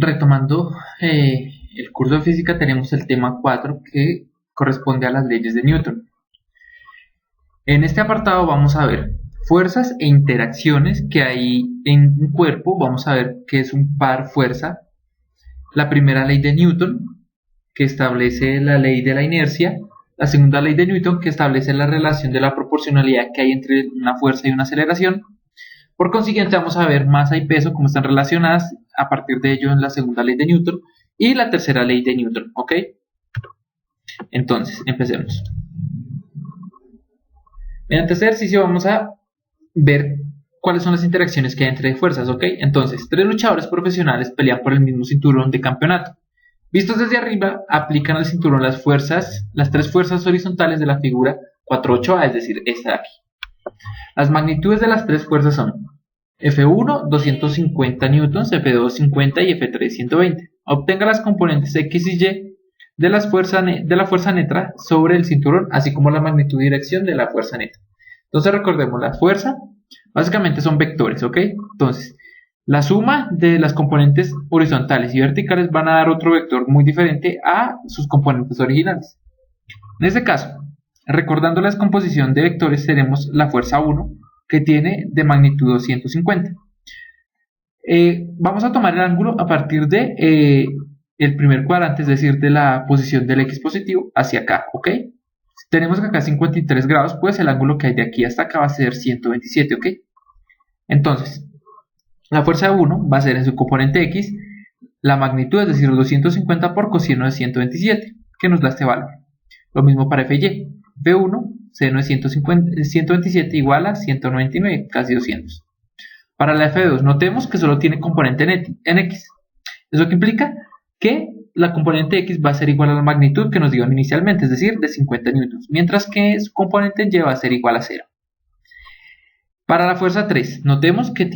Retomando el curso de física, tenemos el tema 4 que corresponde a las leyes de Newton. En este apartado vamos a ver fuerzas e interacciones que hay en un cuerpo. Vamos a ver qué es un par fuerza. La primera ley de Newton, que establece la ley de la inercia. La segunda ley de Newton, que establece la relación de la proporcionalidad que hay entre una fuerza y una aceleración. Por consiguiente, vamos a ver masa y peso, cómo están relacionadas a partir de ello en la segunda ley de Newton y la tercera ley de Newton, ¿ok? Entonces, empecemos. Mediante este ejercicio vamos a ver cuáles son las interacciones que hay entre fuerzas, ¿ok? Entonces, tres luchadores profesionales pelean por el mismo cinturón de campeonato. Vistos desde arriba, aplican al cinturón las tres fuerzas horizontales de la figura 4.8a, es decir, esta de aquí. Las magnitudes de las tres fuerzas son F1 250 newtons, F2 50 y F3 120. Obtenga las componentes X y Y de la fuerza neta sobre el cinturón, así como la magnitud y dirección de la fuerza neta. Entonces recordemos, la fuerza básicamente son vectores, ¿ok? Entonces, la suma de las componentes horizontales y verticales van a dar otro vector muy diferente a sus componentes originales. En este caso, recordando la descomposición de vectores, tenemos la fuerza 1, que tiene de magnitud 250. Vamos a tomar el ángulo a partir de el primer cuadrante, es decir, de la posición del X positivo hacia acá, ¿ok? Si tenemos acá 53 grados, pues el ángulo que hay de aquí hasta acá va a ser 127, ¿ok? Entonces, la fuerza 1 va a ser en su componente X la magnitud, es decir, 250 por coseno de 127, que nos da este valor. Lo mismo para Fy. F1, seno de 127 igual a 199, casi 200. Para la F2, notemos que solo tiene componente en X. ¿Eso qué implica? Que la componente X va a ser igual a la magnitud que nos dio inicialmente, es decir, de 50 newtons, mientras que su componente en Y va a ser igual a 0. Para la fuerza 3, notemos que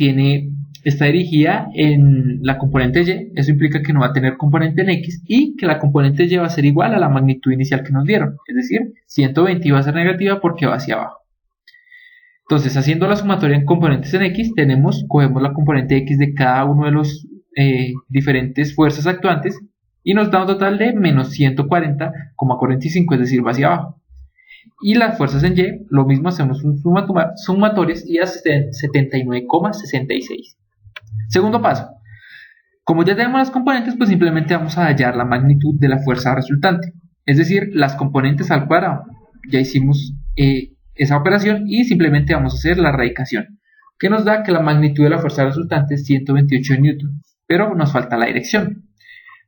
está dirigida en la componente Y, eso implica que no va a tener componente en X y que la componente Y va a ser igual a la magnitud inicial que nos dieron, es decir, 120 va a ser negativa porque va hacia abajo. Entonces, haciendo la sumatoria en componentes en X, cogemos la componente X de cada uno de los diferentes fuerzas actuantes y nos da un total de menos 140,45, es decir, va hacia abajo. Y las fuerzas en Y, lo mismo, hacemos sumatorias y a 79,66. Segundo paso, como ya tenemos las componentes, pues simplemente vamos a hallar la magnitud de la fuerza resultante, es decir, las componentes al cuadrado. Ya hicimos esa operación y simplemente vamos a hacer la radicación, que nos da que la magnitud de la fuerza resultante es 128 newtons, pero nos falta la dirección.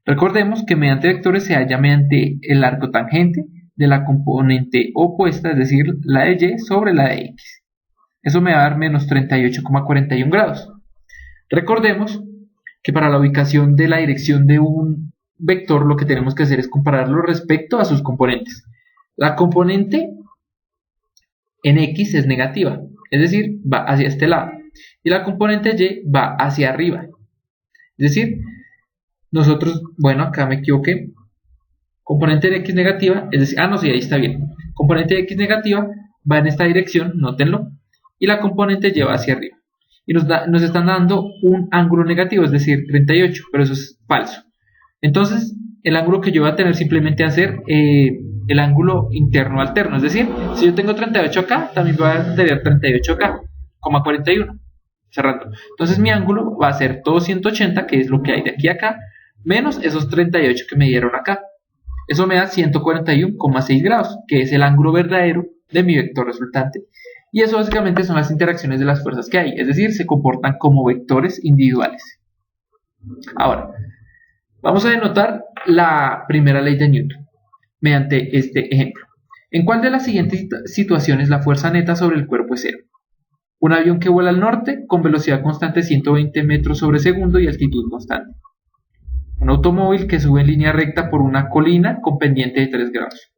Recordemos que mediante vectores se halla mediante el arco tangente de la componente opuesta, es decir, la de Y sobre la de X. Eso me va a dar menos 38,41 grados. Recordemos que para la ubicación de la dirección de un vector lo que tenemos que hacer es compararlo respecto a sus componentes. La componente en X es negativa, es decir, va hacia este lado, y la componente Y va hacia arriba. Es decir, nosotros, bueno, acá me equivoqué, componente de X negativa, es decir, no, sí, ahí está bien, componente de X negativa va en esta dirección, nótenlo, y la componente Y va hacia arriba. Y nos están dando un ángulo negativo, es decir, 38, pero eso es falso. Entonces, el ángulo que yo voy a tener simplemente va a ser el ángulo interno alterno, es decir, si yo tengo 38 acá, también voy a tener 38 acá, 41, cerrando. Entonces mi ángulo va a ser todo 180, que es lo que hay de aquí a acá, menos esos 38 que me dieron acá. Eso me da 141,6 grados, que es el ángulo verdadero de mi vector resultante. Y eso básicamente son las interacciones de las fuerzas que hay, es decir, se comportan como vectores individuales. Ahora, vamos a denotar la primera ley de Newton mediante este ejemplo. ¿En cuál de las siguientes situaciones la fuerza neta sobre el cuerpo es cero? Un avión que vuela al norte con velocidad constante 120 metros sobre segundo y altitud constante. Un automóvil que sube en línea recta por una colina con pendiente de 3 grados.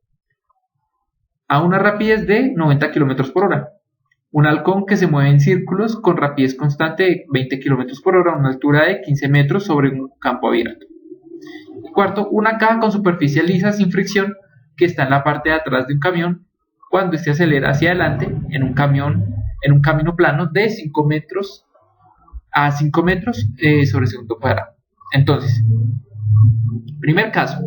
A una rapidez de 90 km por hora. Un halcón que se mueve en círculos con rapidez constante de 20 km por hora a una altura de 15 metros sobre un campo abierto. Y cuarto, una caja con superficie lisa sin fricción que está en la parte de atrás de un camión cuando éste acelera hacia adelante en un camino plano de 5 metros a 5 metros sobre segundo cuadrado. Entonces, primer caso,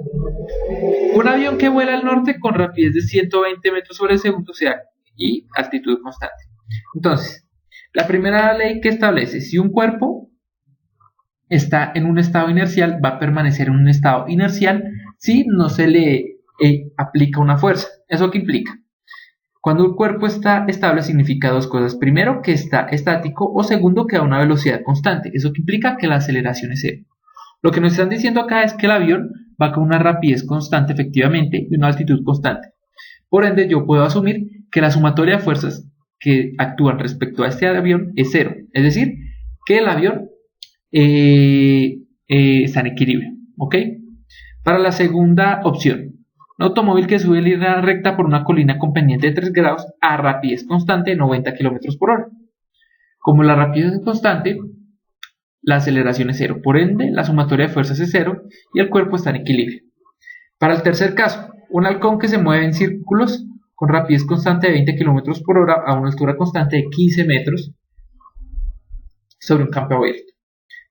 un avión que vuela al norte con rapidez de 120 metros sobre segundo, o sea, y altitud constante. Entonces, la primera ley que establece, si un cuerpo está en un estado inercial, va a permanecer en un estado inercial si no se le aplica una fuerza. ¿Eso qué implica? Cuando un cuerpo está estable significa dos cosas. Primero, que está estático, o segundo, que a una velocidad constante. Eso que implica que la aceleración es cero. Lo que nos están diciendo acá es que el avión va con una rapidez constante efectivamente y una altitud constante. Por ende, yo puedo asumir que la sumatoria de fuerzas que actúan respecto a este avión es cero. Es decir, que el avión está en equilibrio. ¿Ok? Para la segunda opción, un automóvil que sube en línea recta por una colina con pendiente de 3 grados a rapidez constante de 90 km por hora. Como la rapidez es constante, la aceleración es cero. Por ende, la sumatoria de fuerzas es cero y el cuerpo está en equilibrio. Para el tercer caso, un halcón que se mueve en círculos con rapidez constante de 20 km por hora a una altura constante de 15 metros sobre un campo abierto.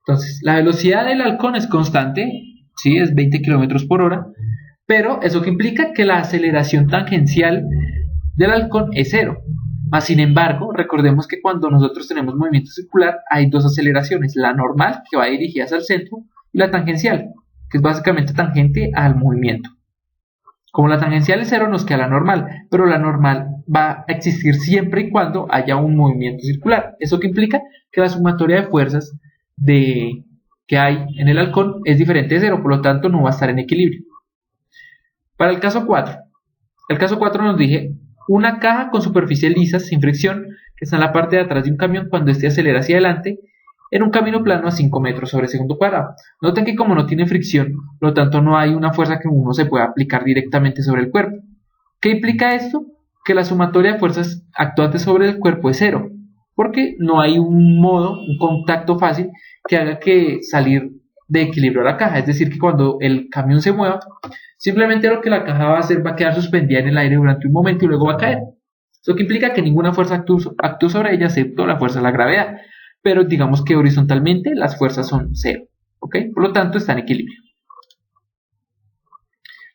Entonces, la velocidad del halcón es constante, ¿sí? Es 20 km por hora, pero eso que implica que la aceleración tangencial del halcón es cero. Más sin embargo, recordemos que cuando nosotros tenemos movimiento circular hay dos aceleraciones, la normal, que va dirigida hacia el centro, y la tangencial, que es básicamente tangente al movimiento. Como la tangencial es cero, nos queda la normal, pero la normal va a existir siempre y cuando haya un movimiento circular. Eso que implica que la sumatoria de fuerzas que hay en el halcón es diferente de cero, por lo tanto no va a estar en equilibrio. Para el caso 4, nos dije una caja con superficie lisa sin fricción que está en la parte de atrás de un camión cuando éste acelera hacia adelante en un camino plano a 5 metros sobre segundo cuadrado. Noten que como no tiene fricción, por lo tanto no hay una fuerza que uno se pueda aplicar directamente sobre el cuerpo. ¿Qué implica esto? Que la sumatoria de fuerzas actuantes sobre el cuerpo es cero, porque no hay un contacto fácil que haga que salir de equilibrio a la caja. Es decir, que cuando el camión se mueva, simplemente lo que la caja va a hacer va a quedar suspendida en el aire durante un momento y luego va a caer. Eso que implica que ninguna fuerza actúa sobre ella excepto la fuerza de la gravedad. Pero digamos que horizontalmente las fuerzas son cero. ¿Ok? Por lo tanto está en equilibrio.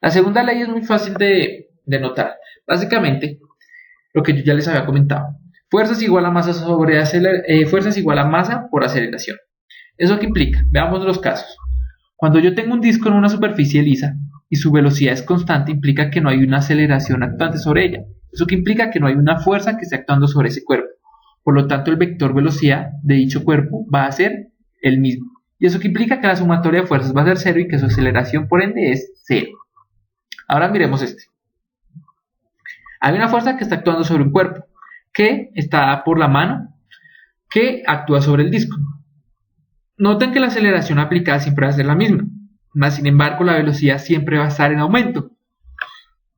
La segunda ley es muy fácil de notar. Básicamente, lo que yo ya les había comentado. Fuerzas igual a masa fuerzas igual a masa por aceleración. ¿Eso qué implica? Veamos los casos. Cuando yo tengo un disco en una superficie lisa y su velocidad es constante, implica que no hay una aceleración actuante sobre ella. Eso que implica que no hay una fuerza que esté actuando sobre ese cuerpo. Por lo tanto, el vector velocidad de dicho cuerpo va a ser el mismo. Y eso que implica que la sumatoria de fuerzas va a ser cero y que su aceleración por ende es cero. Ahora miremos este. Hay una fuerza que está actuando sobre un cuerpo, que está por la mano, que actúa sobre el disco. Noten que la aceleración aplicada siempre va a ser la misma, más sin embargo la velocidad siempre va a estar en aumento,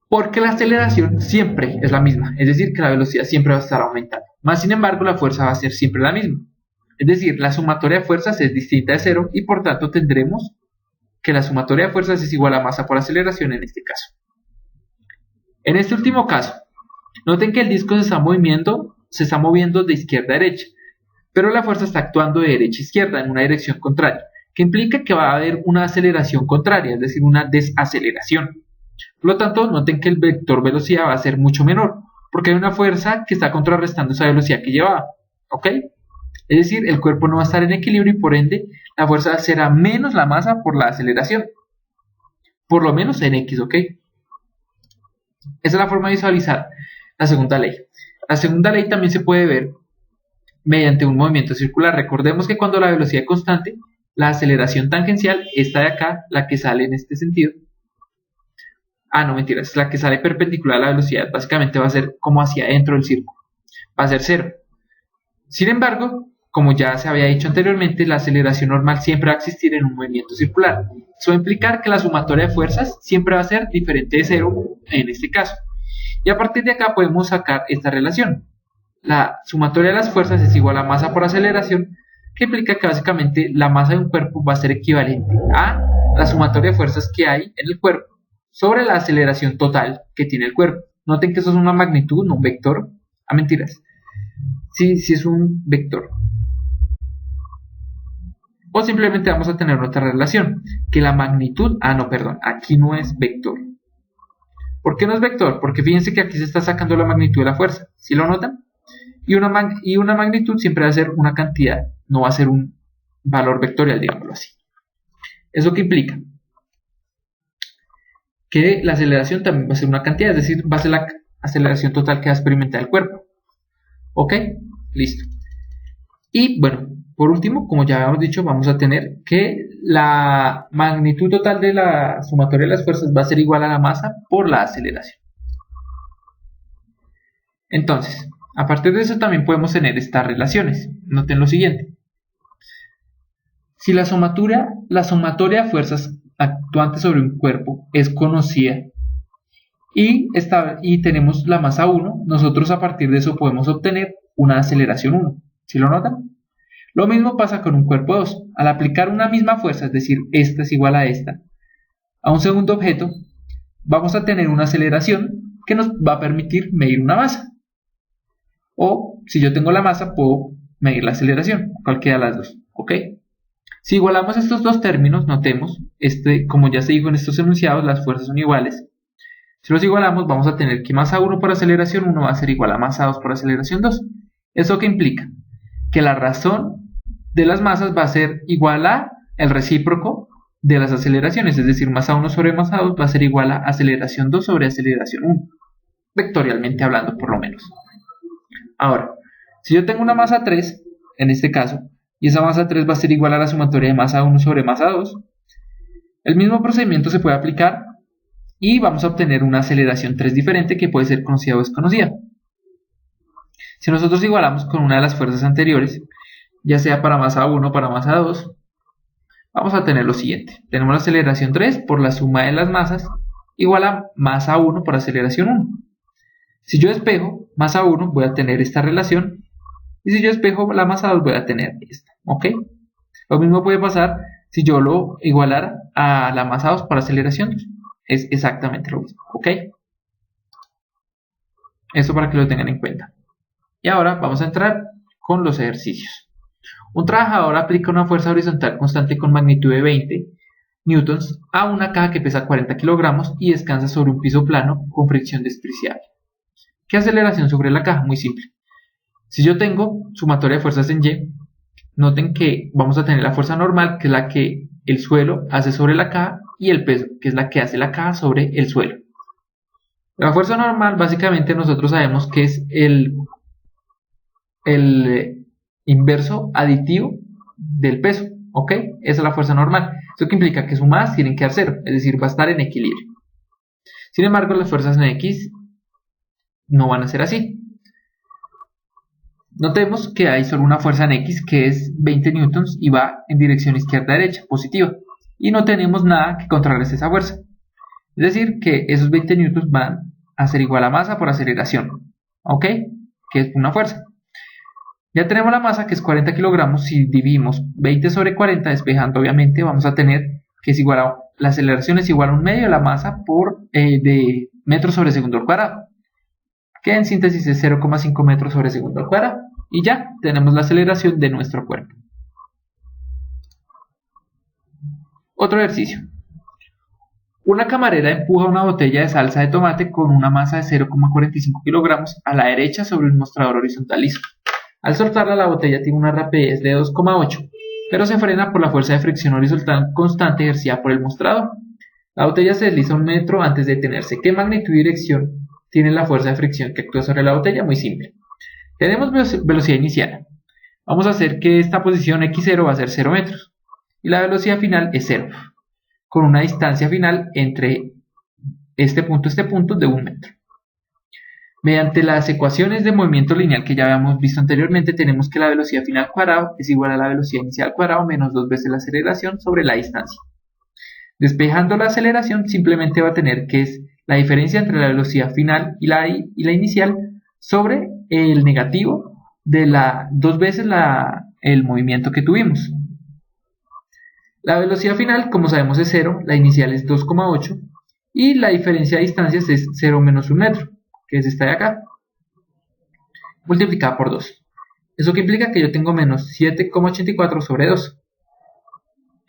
porque la aceleración siempre es la misma, es decir, que la velocidad siempre va a estar aumentando, más sin embargo la fuerza va a ser siempre la misma, es decir, la sumatoria de fuerzas es distinta de cero y por tanto tendremos que la sumatoria de fuerzas es igual a masa por aceleración en este caso. En este último caso, noten que el disco se está moviendo de izquierda a derecha, pero la fuerza está actuando de derecha a izquierda en una dirección contraria, que implica que va a haber una aceleración contraria, es decir, una desaceleración. Por lo tanto, noten que el vector velocidad va a ser mucho menor, porque hay una fuerza que está contrarrestando esa velocidad que llevaba. ¿Ok? Es decir, el cuerpo no va a estar en equilibrio y por ende la fuerza será menos la masa por la aceleración. Por lo menos en X, ¿ok? Esa es la forma de visualizar la segunda ley. La segunda ley también se puede ver mediante un movimiento circular. Recordemos que cuando la velocidad es constante, la aceleración tangencial, esta de acá, la que sale en este sentido, no mentiras, la que sale perpendicular a la velocidad, básicamente va a ser como hacia adentro del círculo, va a ser cero. Sin embargo, como ya se había dicho anteriormente, la aceleración normal siempre va a existir en un movimiento circular. Eso va a implicar que la sumatoria de fuerzas siempre va a ser diferente de cero en este caso. Y a partir de acá podemos sacar esta relación. La sumatoria de las fuerzas es igual a masa por aceleración, que implica que básicamente la masa de un cuerpo va a ser equivalente a la sumatoria de fuerzas que hay en el cuerpo sobre la aceleración total que tiene el cuerpo. Noten que eso es una magnitud, no un vector. Mentiras. Sí es un vector. O simplemente vamos a tener otra relación, que la magnitud, aquí no es vector. ¿Por qué no es vector? Porque fíjense que aquí se está sacando la magnitud de la fuerza, ¿sí lo notan? Y una magnitud siempre va a ser una cantidad, no va a ser un valor vectorial, digámoslo así. ¿Eso qué implica? Que la aceleración también va a ser una cantidad, es decir, va a ser la aceleración total que va a experimentar el cuerpo. ¿Ok? Listo. Y bueno, por último, como ya habíamos dicho, vamos a tener que la magnitud total de la sumatoria de las fuerzas va a ser igual a la masa por la aceleración. Entonces, a partir de eso también podemos tener estas relaciones. Noten lo siguiente. Si la sumatoria de fuerzas actuantes sobre un cuerpo es conocida y tenemos la masa 1, nosotros a partir de eso podemos obtener una aceleración 1. ¿Sí lo notan? Lo mismo pasa con un cuerpo 2. Al aplicar una misma fuerza, es decir, esta es igual a esta, a un segundo objeto, vamos a tener una aceleración que nos va a permitir medir una masa. O, si yo tengo la masa, puedo medir la aceleración, cualquiera de las dos. ¿Ok? Si igualamos estos dos términos, notemos, como ya se dijo en estos enunciados, las fuerzas son iguales. Si los igualamos, vamos a tener que masa 1 por aceleración 1 va a ser igual a masa 2 por aceleración 2. ¿Eso qué implica? Que la razón de las masas va a ser igual a el recíproco de las aceleraciones, es decir, masa 1 sobre masa 2 va a ser igual a aceleración 2 sobre aceleración 1, vectorialmente hablando por lo menos. Ahora, si yo tengo una masa 3, en este caso, y esa masa 3 va a ser igual a la sumatoria de masa 1 sobre masa 2, el mismo procedimiento se puede aplicar y vamos a obtener una aceleración 3 diferente que puede ser conocida o desconocida. Si nosotros igualamos con una de las fuerzas anteriores, ya sea para masa 1 o para masa 2, vamos a tener lo siguiente. Tenemos la aceleración 3 por la suma de las masas igual a masa 1 por aceleración 1. Si yo despejo masa 1 voy a tener esta relación y si yo despejo la masa 2 voy a tener esta. ¿Ok? Lo mismo puede pasar si yo lo igualara a la masa 2 por aceleración 2. Es exactamente lo mismo. ¿Ok? Eso para que lo tengan en cuenta. Y ahora vamos a entrar con los ejercicios. Un trabajador aplica una fuerza horizontal constante con magnitud de 20 newtons a una caja que pesa 40 kilogramos y descansa sobre un piso plano con fricción despreciable. ¿Qué aceleración sobre la caja? Muy simple. Si yo tengo sumatoria de fuerzas en Y, noten que vamos a tener la fuerza normal, que es la que el suelo hace sobre la caja, y el peso, que es la que hace la caja sobre el suelo. La fuerza normal, básicamente nosotros sabemos que es el inverso aditivo del peso, ¿ok? Esa es la fuerza normal. Esto que implica que sumadas tienen que dar 0, es decir, va a estar en equilibrio. Sin embargo, las fuerzas en X no van a ser así. Notemos que hay solo una fuerza en X que es 20 newtons y va en dirección izquierda-derecha, positiva. Y no tenemos nada que contrarreste esa fuerza. Es decir, que esos 20 newtons van a ser igual a masa por aceleración. ¿Ok? Que es una fuerza. Ya tenemos la masa que es 40 kilogramos. Si dividimos 20 sobre 40, despejando obviamente, vamos a tener que es igual a, la aceleración es igual a un medio de la masa de metros sobre segundo al cuadrado. Que en síntesis es 0,5 metros sobre segundo al cuadrado. Y ya tenemos la aceleración de nuestro cuerpo. Otro ejercicio. Una camarera empuja una botella de salsa de tomate con una masa de 0,45 kilogramos a la derecha sobre un mostrador horizontal liso. Al soltarla, la botella tiene una rapidez de 2,8, pero se frena por la fuerza de fricción horizontal constante ejercida por el mostrador. La botella se desliza 1 metro antes de detenerse. ¿Qué magnitud y dirección tiene la fuerza de fricción que actúa sobre la botella? Muy simple. Tenemos velocidad inicial. Vamos a hacer que esta posición x0 va a ser 0 metros. Y la velocidad final es 0. Con una distancia final entre este punto de 1 metro. Mediante las ecuaciones de movimiento lineal que ya habíamos visto anteriormente, tenemos que la velocidad final al cuadrado es igual a la velocidad inicial al cuadrado menos 2 veces la aceleración sobre la distancia. Despejando la aceleración, simplemente va a tener que es la diferencia entre la velocidad final y la inicial sobre el negativo de la 2 veces el movimiento que tuvimos. La velocidad final, como sabemos, es 0, la inicial es 2,8 y la diferencia de distancias es 0 menos 1 metro, que es esta de acá, multiplicada por 2. Eso que implica que yo tengo menos 7,84 sobre 2.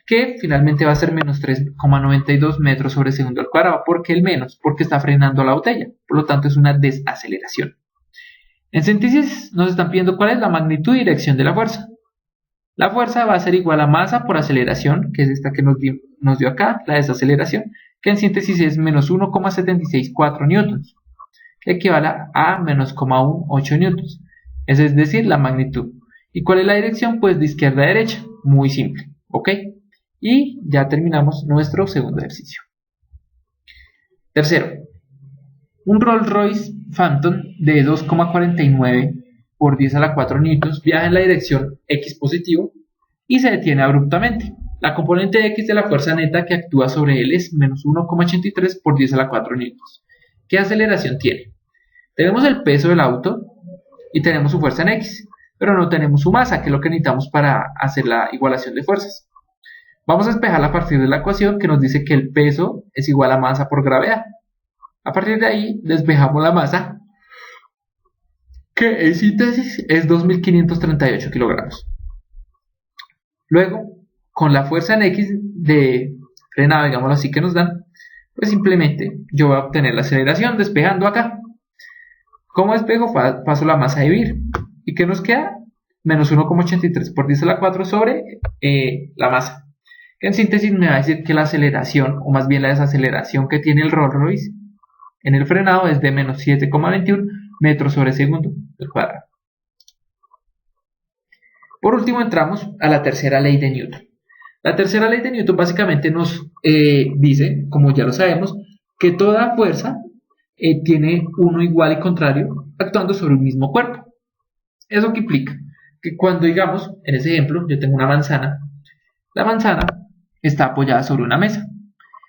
que finalmente va a ser menos 3,92 metros sobre segundo al cuadrado. ¿Por qué el menos? Porque está frenando la botella, por lo tanto es una desaceleración. En síntesis, nos están pidiendo cuál es la magnitud y dirección de la fuerza. La fuerza va a ser igual a masa por aceleración, que es esta que nos dio acá, la desaceleración, que en síntesis es menos 1,764 newtons, que equivale a menos 0,18 newtons. Esa es decir, la magnitud. ¿Y cuál es la dirección? Pues de izquierda a derecha, muy simple, ¿ok? Y ya terminamos nuestro segundo ejercicio. Tercero, un Rolls Royce Phantom de 2,49 por 10 a la 4 newtons viaja en la dirección X positivo y se detiene abruptamente. La componente X de la fuerza neta que actúa sobre él es menos 1,83 por 10 a la 4 newtons. ¿Qué aceleración tiene? Tenemos el peso del auto y tenemos su fuerza en X, pero no tenemos su masa, que es lo que necesitamos para hacer la igualación de fuerzas. Vamos a despejarla a partir de la ecuación que nos dice que el peso es igual a masa por gravedad. A partir de ahí despejamos la masa, que en síntesis es 2.538 kilogramos. Luego, con la fuerza en X de frenado, digámoslo así, que nos dan, pues simplemente yo voy a obtener la aceleración despejando acá. ¿Cómo despejo? Paso la masa a dividir. ¿Y qué nos queda? Menos 1,83 por 10 a la 4 sobre la masa. Que en síntesis me va a decir que la aceleración, o más bien la desaceleración que tiene el Rolls Royce en el frenado es de menos 7,21 metros sobre segundo al cuadrado. Por último entramos a la tercera ley de Newton. La tercera ley de Newton básicamente nos dice, como ya lo sabemos, que toda fuerza tiene uno igual y contrario actuando sobre un mismo cuerpo. ¿Eso qué implica? Que cuando, digamos, en ese ejemplo, yo tengo una manzana, la manzana está apoyada sobre una mesa.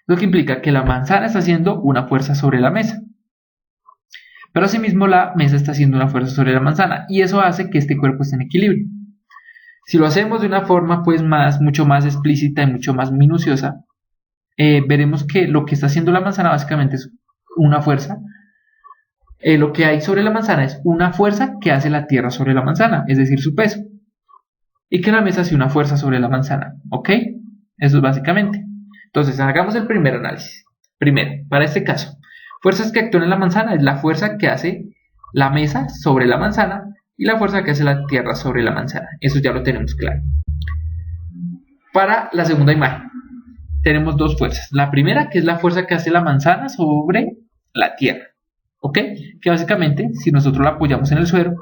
Lo que implica que la manzana está haciendo una fuerza sobre la mesa. Pero asimismo la mesa está haciendo una fuerza sobre la manzana. Y eso hace que este cuerpo esté en equilibrio. Si lo hacemos de una forma pues mucho más explícita y mucho más minuciosa, veremos que lo que está haciendo la manzana básicamente es una fuerza. Lo que hay sobre la manzana es una fuerza que hace la tierra sobre la manzana, es decir, su peso. Y que la mesa hace una fuerza sobre la manzana. ¿Ok? Eso es básicamente. Entonces, hagamos el primer análisis. Primero, para este caso, fuerzas que actúan en la manzana es la fuerza que hace la mesa sobre la manzana y la fuerza que hace la tierra sobre la manzana. Eso ya lo tenemos claro. Para la segunda imagen, tenemos dos fuerzas. La primera, que es la fuerza que hace la manzana sobre la tierra. ¿Ok? Que básicamente, si nosotros la apoyamos en el suelo,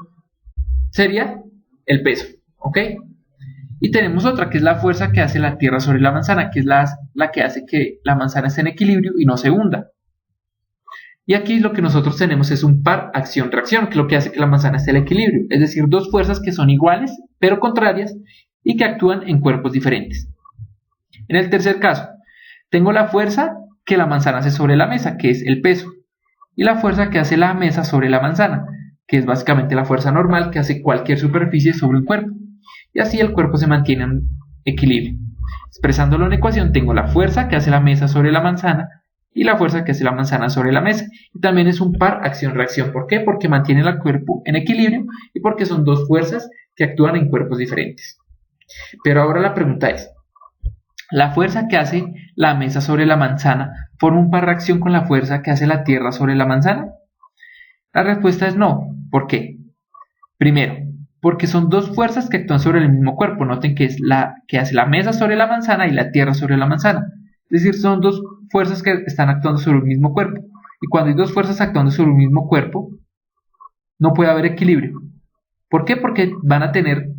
sería el peso. ¿Ok? Y tenemos otra, que es la fuerza que hace la tierra sobre la manzana, que es la que hace que la manzana esté en equilibrio y no se hunda. Y aquí lo que nosotros tenemos es un par acción-reacción, que es lo que hace que la manzana esté en equilibrio. Es decir, dos fuerzas que son iguales, pero contrarias, y que actúan en cuerpos diferentes. En el tercer caso, tengo la fuerza que la manzana hace sobre la mesa, que es el peso, y la fuerza que hace la mesa sobre la manzana, que es básicamente la fuerza normal que hace cualquier superficie sobre un cuerpo. Y así el cuerpo se mantiene en equilibrio. Expresándolo en ecuación, tengo la fuerza que hace la mesa sobre la manzana y la fuerza que hace la manzana sobre la mesa. Y también es un par acción-reacción. ¿Por qué? Porque mantiene el cuerpo en equilibrio y porque son dos fuerzas que actúan en cuerpos diferentes. Pero ahora la pregunta es, ¿la fuerza que hace la mesa sobre la manzana forma un par reacción con la fuerza que hace la tierra sobre la manzana? La respuesta es no. ¿Por qué? Primero, porque son dos fuerzas que actúan sobre el mismo cuerpo. Noten que es la que hace la mesa sobre la manzana y la tierra sobre la manzana. Es decir, son dos fuerzas que están actuando sobre el mismo cuerpo. Y cuando hay dos fuerzas actuando sobre el mismo cuerpo, no puede haber equilibrio. ¿Por qué? Porque van a tener,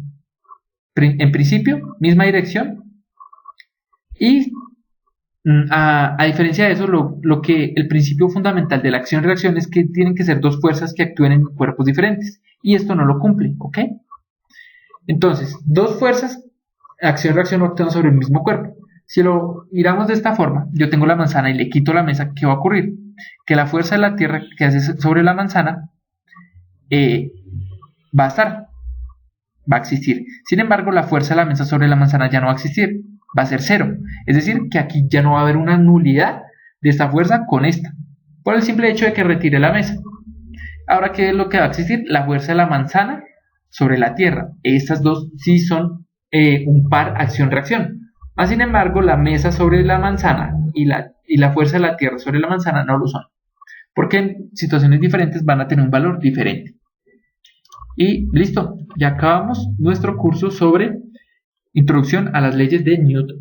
en principio, misma dirección. Y a diferencia de eso, lo que el principio fundamental de la acción-reacción es que tienen que ser dos fuerzas que actúen en cuerpos diferentes. Y esto no lo cumple, ¿ok? Entonces, dos fuerzas, acción-reacción, actúan sobre el mismo cuerpo. Si lo miramos de esta forma, yo tengo la manzana y le quito la mesa, ¿qué va a ocurrir? Que la fuerza de la tierra que hace sobre la manzana va a existir. Sin embargo, la fuerza de la mesa sobre la manzana ya no va a existir, va a ser cero. Es decir, que aquí ya no va a haber una nulidad de esta fuerza con esta, por el simple hecho de que retire la mesa. Ahora, ¿qué es lo que va a existir? La fuerza de la manzana sobre la tierra. Estas dos sí son un par acción-reacción. Sin embargo, la mesa sobre la manzana y la fuerza de la Tierra sobre la manzana no lo son, porque en situaciones diferentes van a tener un valor diferente. Y listo, ya acabamos nuestro curso sobre Introducción a las leyes de Newton.